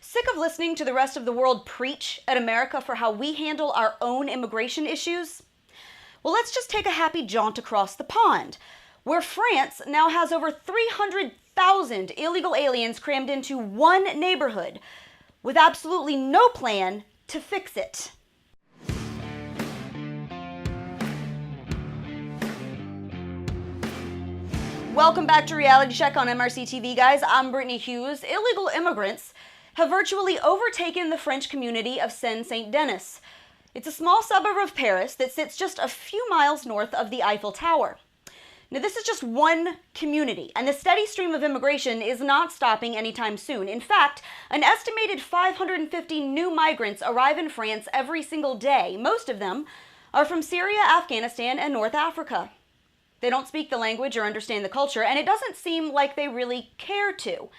Sick of listening to the rest of the world preach at America for how we handle our own immigration issues? Well, let's just take a happy jaunt across the pond, where France now has over 300,000 illegal aliens crammed into one neighborhood, with absolutely no plan to fix it. Welcome back to Reality Check on MRC TV, guys. I'm Brittany Hughes. Illegal immigrants have virtually overtaken the French community of Seine-Saint-Denis. It's a small suburb of Paris that sits just a few miles north of the Eiffel Tower. Now, this is just one community, and the steady stream of immigration is not stopping anytime soon. In fact, an estimated 550 new migrants arrive in France every single day. Most of them are from Syria, Afghanistan, and North Africa. They don't speak the language or understand the culture, and it doesn't seem like they really care to.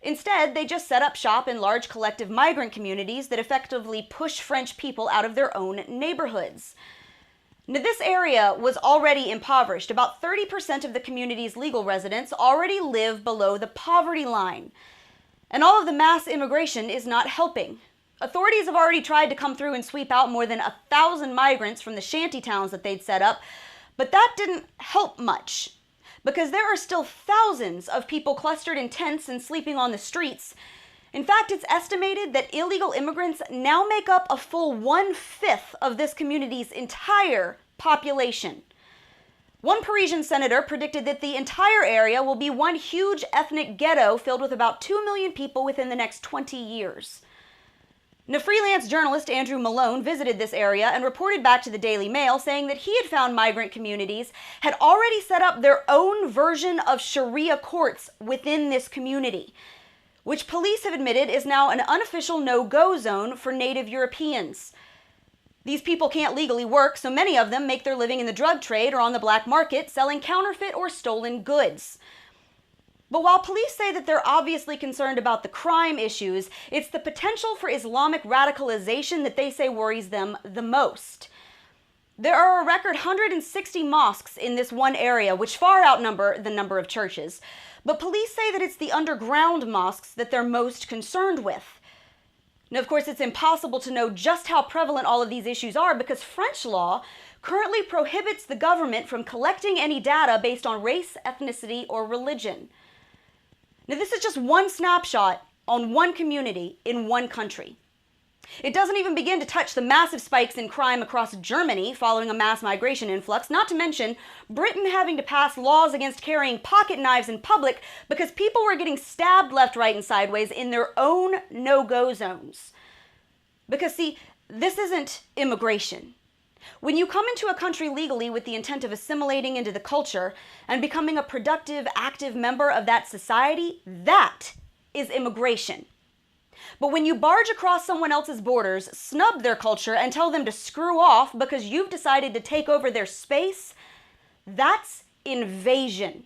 Instead, they just set up shop in large collective migrant communities that effectively push French people out of their own neighborhoods. Now, this area was already impoverished. About 30% of the community's legal residents already live below the poverty line. And all of the mass immigration is not helping. Authorities have already tried to come through and sweep out more than 1,000 migrants from the shanty towns that they'd set up, but that didn't help much, because there are still thousands of people clustered in tents and sleeping on the streets. In fact, it's estimated that illegal immigrants now make up a full 1/5 of this community's entire population. One Parisian senator predicted that the entire area will be one huge ethnic ghetto filled with about 2 million people within the next 20 years. Now, freelance journalist Andrew Malone visited this area and reported back to the Daily Mail saying that he had found migrant communities had already set up their own version of Sharia courts within this community, which police have admitted is now an unofficial no-go zone for native Europeans. These people can't legally work, so many of them make their living in the drug trade or on the black market, selling counterfeit or stolen goods. But while police say that they're obviously concerned about the crime issues, it's the potential for Islamic radicalization that they say worries them the most. There are a record 160 mosques in this one area, which far outnumber the number of churches. But police say that it's the underground mosques that they're most concerned with. Now, of course, it's impossible to know just how prevalent all of these issues are because French law currently prohibits the government from collecting any data based on race, ethnicity, or religion. Now, this is just one snapshot on one community in one country. It doesn't even begin to touch the massive spikes in crime across Germany following a mass migration influx, not to mention Britain having to pass laws against carrying pocket knives in public because people were getting stabbed left, right, and sideways in their own no-go zones. Because, see, this isn't immigration. When you come into a country legally with the intent of assimilating into the culture and becoming a productive, active member of that society, that is immigration. But when you barge across someone else's borders, snub their culture, and tell them to screw off because you've decided to take over their space, that's invasion.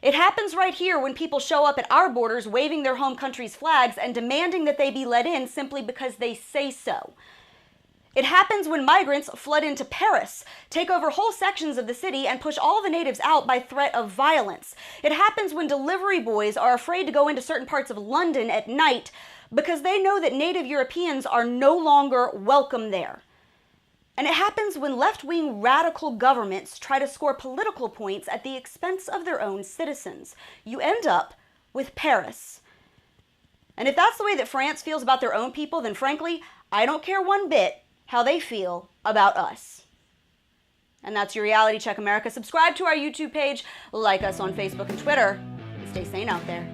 It happens right here when people show up at our borders waving their home country's flags and demanding that they be let in simply because they say so. It happens when migrants flood into Paris, take over whole sections of the city, and push all the natives out by threat of violence. It happens when delivery boys are afraid to go into certain parts of London at night because they know that native Europeans are no longer welcome there. And it happens when left-wing radical governments try to score political points at the expense of their own citizens. You end up with Paris. And if that's the way that France feels about their own people, then frankly, I don't care one bit how they feel about us. And that's your Reality Check America. Subscribe to our YouTube page, like us on Facebook and Twitter, and stay sane out there.